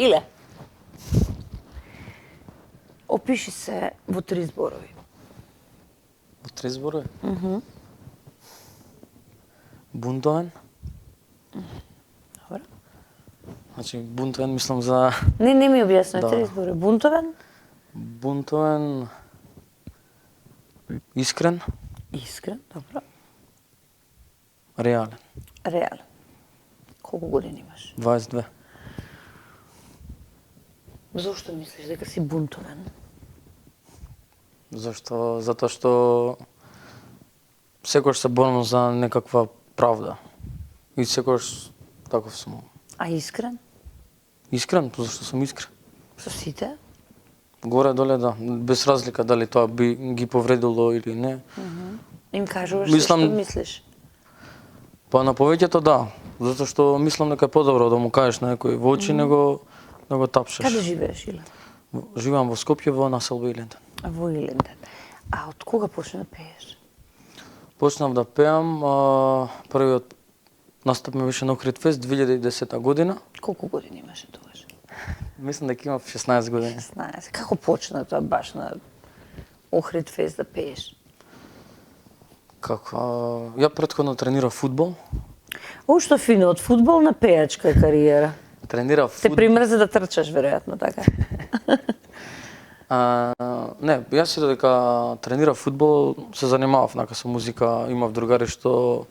Иле, опиши се во 3 зборови. Во 3 зборови? Бунтовен. Добро. Значи, бунтовен мислам за... Не ми објасни, Да. 3 зборови. Бунтовен? Бунтовен... Искрен. Искрен, добро. Реален. Реален. Колку години имаш? 22. Зошто мислиш дека си бунтовен? Зашто? Затоа што секогаш се борам за некаква правда. И секогаш таков сум. А искрен? Искрен, зашто сум искрен. Со сите? Горе-доле да, без разлика дали тоа би ги повредило или не. Им кажуваш Мислам- што мислиш? Па на повеќето да, затоа што мислам дека е подобро да му кажеш на некој во очи него да го тапшеш. Каде живееш, Иле? Живеам во Скопје, во населба Илинден. Во Илинден. А од кога почна да пееш? Почнав да пеам, првиот настап ми беше на Охрид Фест 2010 година. Колку години имаше тогаш? Мислам дека имав 16 години. 16. Како почна тоа баш на Охрид Фест да пееш? Како? Ја претходно тренирав фудбал. О, што фино, од фудбал на пејачка кариера. Тренирав Те примрзе да трчаш, веројатно, така? Не, јас си додека тренирав фудбал, се занимавав со музика, имав другари што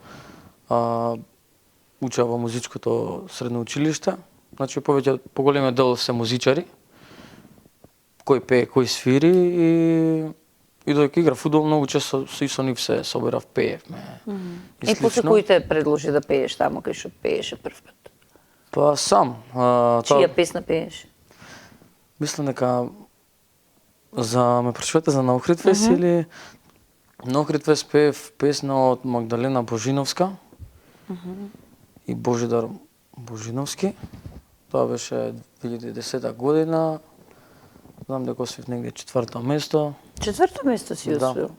учеа во музичкото средно училиште. Значи поголемиот дел се музичари. Кој пее, кој свири и додека игра фудбал многу често и со нив се собирав, пеевме. И после кој те предложи да пееш таму кај што пееше прв пат? Па сам. Чија песна пееш? Мислам дека за ме прашувате за на Охрид Фест или на Охрид Фест пеев песна од Магдалена Божиновска и Божидар Божиновски. Тоа беше 2010 година. Знам дека освив негде 4-то место. 4-то место си Да. освоил.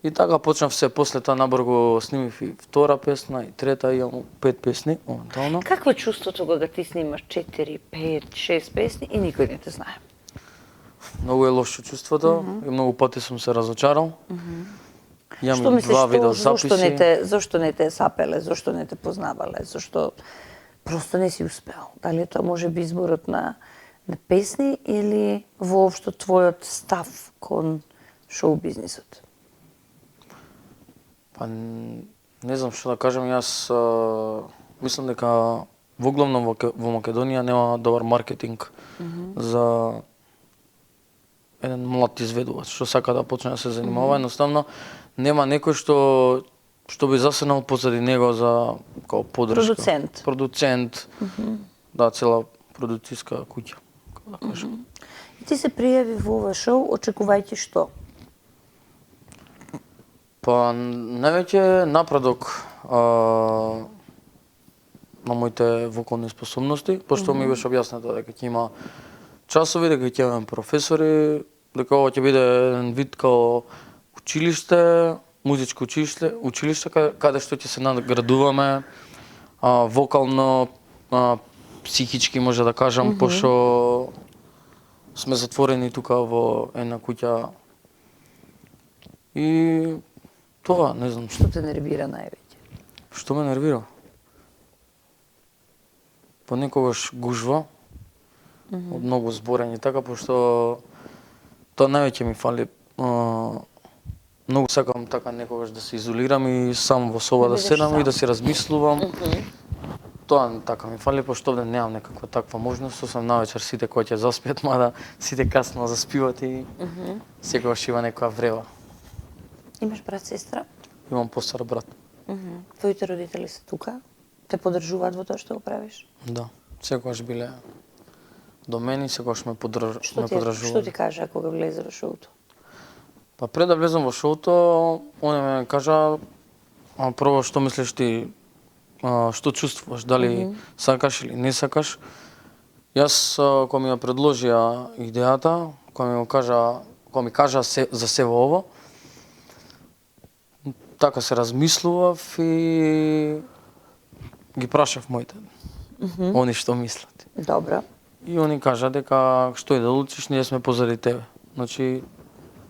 И така почнав се, после тоа набор го снимив и втора песна и трета, имам 5 песни моментално. Какво е чувството кога ти снимаш 4, 5, 6 песни и никој не те знае? Многу е лошо чувството и многу пати сум се разочарал. Што Имам мислиш, два видео зошто не те сапеле, зошто не те познавале, зошто просто не си успеал? Дали е тоа може би изборот на песни или воопшто твојот став кон шоу бизнисот? Па не знам што да кажам, јас мислам дека воглавно во Македонија нема добар маркетинг за еден млад изведувач што сака да почне да се занимава, едноставно нема некој што би заседнал позади него за како поддршка. Продуцент. Да, цела продуцијска куќа, како да кажам. И ти се пријави во ова шоу очекувајќи што? Па највеќе напредок на моите вокални способности, пошто ми беше објаснето дека ќе има часови, дека ќе имаме професори, дека ова ќе биде еден вид као училиште, музичко училиште каде што ќе се надградуваме вокално, психички може да кажам, пошто сме затворени тука во една куќа. И тоа, не знам што. Што те нервира највеќе? Што ме нервира? Понекогаш гужва, од многу зборење така, пошто тоа највеќе ми фали. Многу сакам така некогаш да се изолирам и сам во соба да седам и да си размислувам. Тоа така ми фали, пошто овде немам некаква таква можност, освен навечер сите кои ќе заспиат, мада сите касно заспиват и секогаш има некоја врева. Имаш брат, сестра? Имам постар брат. Твоите родители се тука? Те поддржуваат во тоа што го правиш? Да, секогаш биле до мене и секогаш ме поддржуваат. Што ти кажа кога влезе во шоуто? Па пред да влезам во шоуто, он ме кажа, прво што мислиш ти, што чувствуваш, дали сакаш или не сакаш. Јас кога ми ја предложија идејата, кога ми кажа за се во ово, така се размислував и ги прашав моите. Они што мислат. Добро. И они кажа дека што и да учиш, ние сме позади тебе. Значи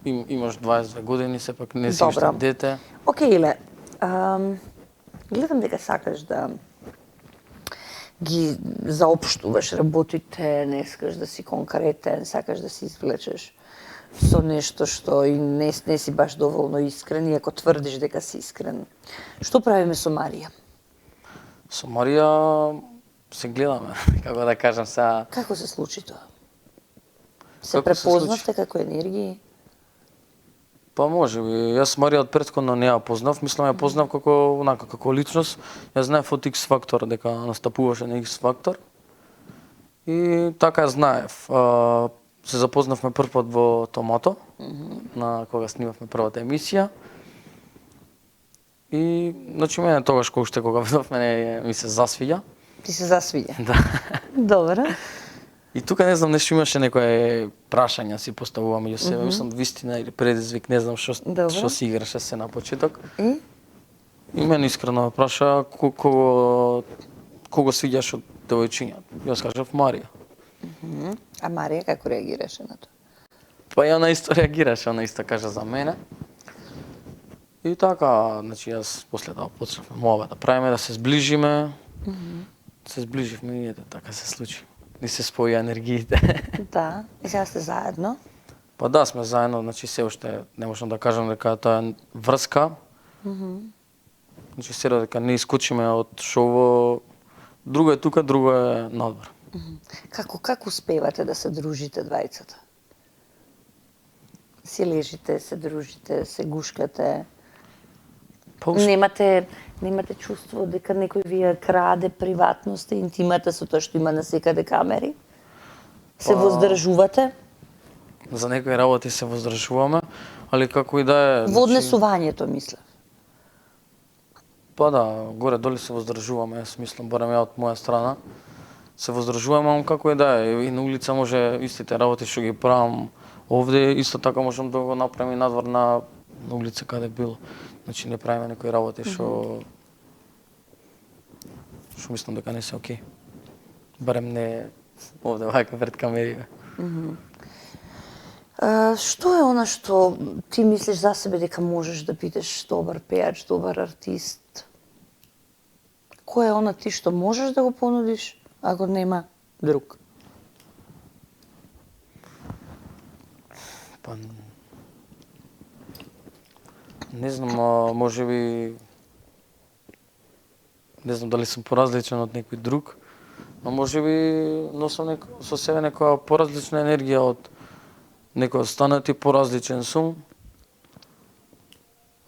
имаш 22 години, сепак не си уште Добро. дете. Океј, Иле, гледам дека сакаш да ги заопштуваш работите, не искаш да си конкретен, сакаш да се извлечеш со нешто што и не си баш доволно искрен, иако тврдиш дека си искрен. Што правиме со Марија? Со Марија се гледаме, како да кажам сега. Како се случи тоа? Се Како се препознавте како енергии? Па може би, јас Марија од претходно не ја познав, мислам ја познав како онака како личност. Ја знаев од X Factor дека настапуваше на X Factor. И така ја знаев. Се запознавме прв пат во Томато, на кога снимавме првата емисија. И значи мене тогаш кога видов мене ми се засвиѓа. Ти се засвиѓа? Да. Добро. И тука не знам, нешто имаше некое прашања си поставува меѓу себе, мислам вистина или предизвик, не знам што си играше се на почеток. И мене искрено ме праша кого свиѓаш од девојчињата. Јас кажав Марија. А Марија како реагираше на тоа? Па и она исто реагираше, она исто кажа за мене. И така, значи јас после тоа почнавме мова да правиме, да се сближиме. Се сближивме и ете така се случи. И се споја енергиите. Да, и сега сте заедно. Па да, сме заедно, значи се уште не можам да кажам дека тоа е врска. Значи се дека не искочиме од шово, друго е тука, друго е надвор. Како успевате да се дружите двајцата? Си лежите, се дружите, се гушкате. Па, Немате чувство дека некој ви ја краде приватноста, интимата со тоа што има на секаде камери? Се воздржувате? За некои работи се воздржуваме, али како и да е... Во однесувањето, мислев. Па да, горе-долу се воздржуваме, јас мислам, барем ја од моја страна. Се воздржуваме, ама како и да е, и на улица може истите работи што ги правам овде, исто така можам да го направам и надвор на улица каде било. Значи не правиме некои работи што мислам дека не се окей. Барем не овде вака пред камерите. Што е она што ти мислиш за себе дека можеш да бидеш добар пејач, добар артист? Кој е она ти што можеш да го понудиш, ако нема друг? Па не знам, можеби не знам дали сум поразличен од некој друг, но можеби носам со себе некоја поразлична енергија од некој останати, поразличен сум.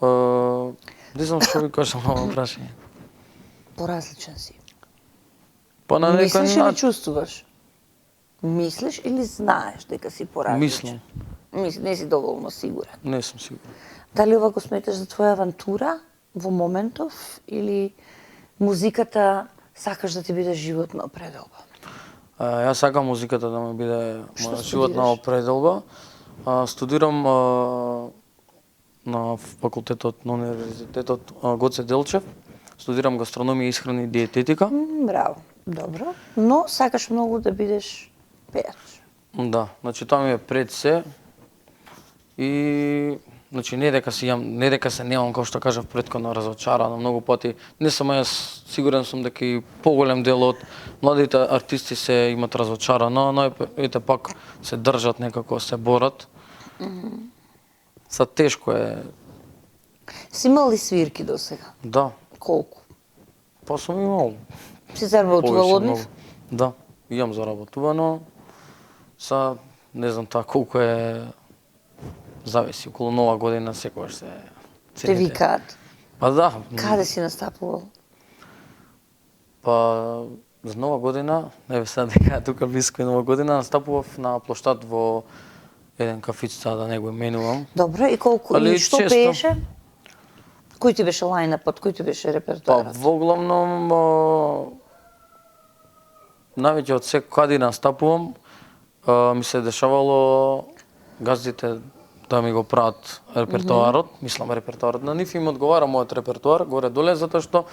Не знам што ви кажам на ова прашање. Поразличен си. Па на некој Мислиш или чувствуваш? Мислиш или знаеш дека си поразличен? Мислам. Не си доволно сигурен. Не сум сигурен. Дали ова го сметаш за твоја авантура во моментов или музиката сакаш да ти биде животна определба? Јас сакам музиката да ми биде моја студираш? животна определба. Студирам на факултетот на универзитетот Гоце Делчев. Студирам гастрономија, исхрана и диететика. Браво, добро. Но сакаш многу да бидеш пејач. Да, значи тоа ми е пред се. И значи не дека се немам, како што кажав претходно, разочарано многу пати. Не само јас, сигурен сум дека и поголем дел од младите артисти се имат разочарано, но ете пак се држат некако, се борат. Са тешко е. Си имал ли свирки до сега? Да. Колку? Па сум имал. Си заработувал повеќе од нив? многу. Да, имам заработувано. Са не знам таа колку е, зависи, околу Нова година секогаш се Те цените. викаат. Па да. Каде си настапувал? Па за Нова година, еве сега дека тука блиско е Нова година, настапував на плоштад во еден кафиц, сега да не го именувам. Добро, и колку Али и што често. пееше? Кој ти беше лајнапот, кој ти беше Па репертоарот? во главном највеќе од каде настапувам, ми се дешавало газдите да ми го прават репертоарот, мислам репертоарот на нив, им одговара мојот репертоар горе доле затоа што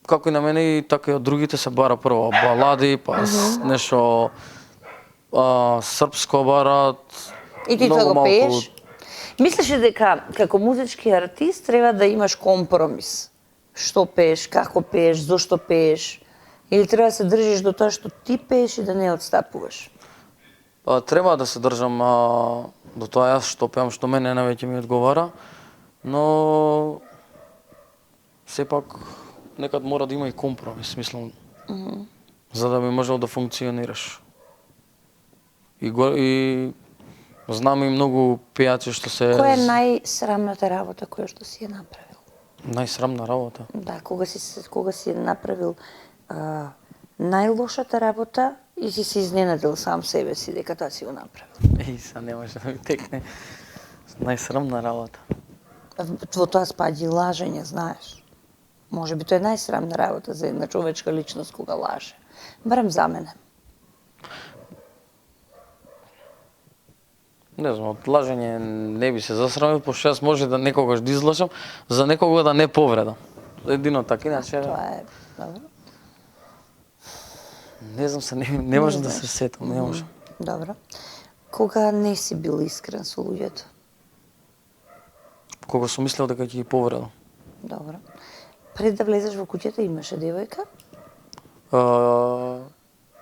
како и на мене и така и од другите се бара прво балади, па нешто српско барат. И ти тоа го пееш? Мислиш ли дека како музички артист треба да имаш компромис? Што пееш, како пееш, зошто пееш? Или треба да се држиш до тоа што ти пееш и да не отстапуваш? Треба да се држам до тоа јас што пеам, што мене највеќе ми одговара, но сепак некад мора да има и компромис, мислам, за да би можел да функционираш. И знам и многу пејачи што се... Која е најсрамната работа која што си ја направил? Најсрамна работа? Да, кога си направил најлошата работа и си се изненадил сам себе си дека тоа си го направил. Са не може да ми текне. Најсрамна работа. Во тоа спаѓа и лажење, знаеш. Може би тоа е најсрамна работа за една човечка личност кога лаже. Барем за мене. Не знам, од лажење не би се засрамил, пошто јас може да некогаш да излажам, за некого да не повредам. Едино така, иначе... Тоа е добро. Не знам се, не можам да се сетам, не можам. Добро. Кога не си бил искрен со луѓето? Кога сум мислел дека ќе ги повредам. Добро. Пред да влезеш во куќата имаше девојка?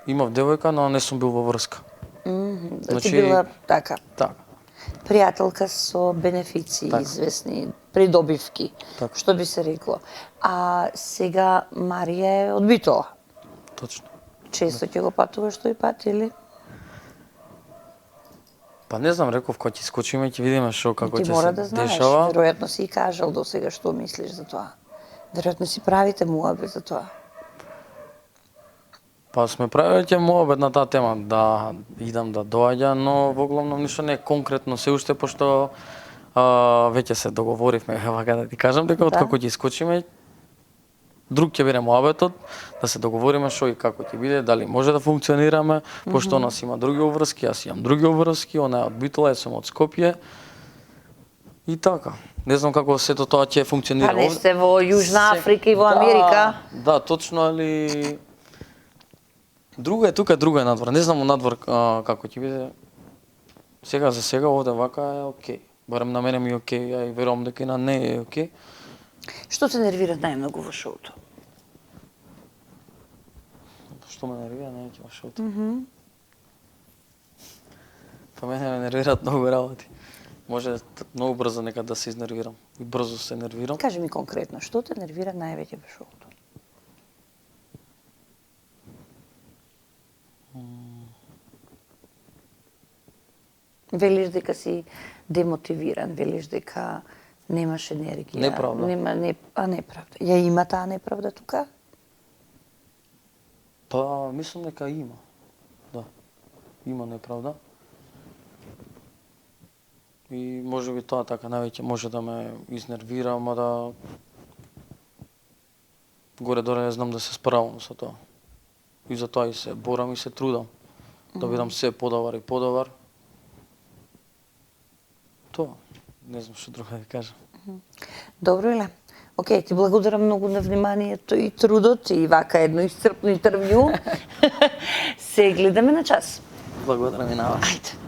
Имав девојка, но не сум бил во врска. Значи била така. Така. Пријателка со бенефиции, така. известни придобивки, така. Што би се рекло. А сега Марија е од Битола. Точно. Често ќе го патуваш тој пат или? Па не знам, реков кога ќе скочиме ќе видиме што како ќе се дешава. Ти мора да знаеш, веројатно си и кажал до сега што мислиш за тоа. Веројатно си правите муабет за тоа. Па сме правили ќе муабет на таа тема, да идам да доаѓа, но во главном ништо не е конкретно се уште, пошто веќе се договоривме, вака да ти кажам, дека откако ќе искочиме, друг ќе биде муабетот, да се договориме што и како ќе биде, дали може да функционираме, пошто она си има други обврски, јас имам други обврски, она е од Битола, јас сум од Скопје. И така. Не знам како сето тоа ќе функционира. Па не сте во Јужна Африка и во Америка. Да, точно, али друго е тука, друго е надвор. Не знам надвор како ќе биде. Сега за сега овде вака е окей. Барем на мене ми е окей, а и верувам дека и на не е окей. Што те нервира најмногу во шоуто? Што ме нервира најмногу во шоуто? Па мене ме нервираат многу работи. Може многу брзо некад да се изнервирам. И брзо се нервирам. Кажи ми конкретно, што те нервира највеќе во шоуто? Велиш дека си демотивиран, велиш дека немаш енергија. Неправда. Неправда. Ја има таа неправда тука? Па, мислам дека има. Да. Има неправда. И може би тоа така највеќе може да ме изнервира, ама да горе-доле не знам да се справам со тоа. И за тоа и се борам и се трудам. Да бидам се подобар и подобар. Тоа. Не знам што друго да кажам. Добро, Иле. Океј, ти благодарам многу на вниманието и трудот и вака едно исцрпно интервју. Се гледаме на час. Благодарам и на вас. Ајде.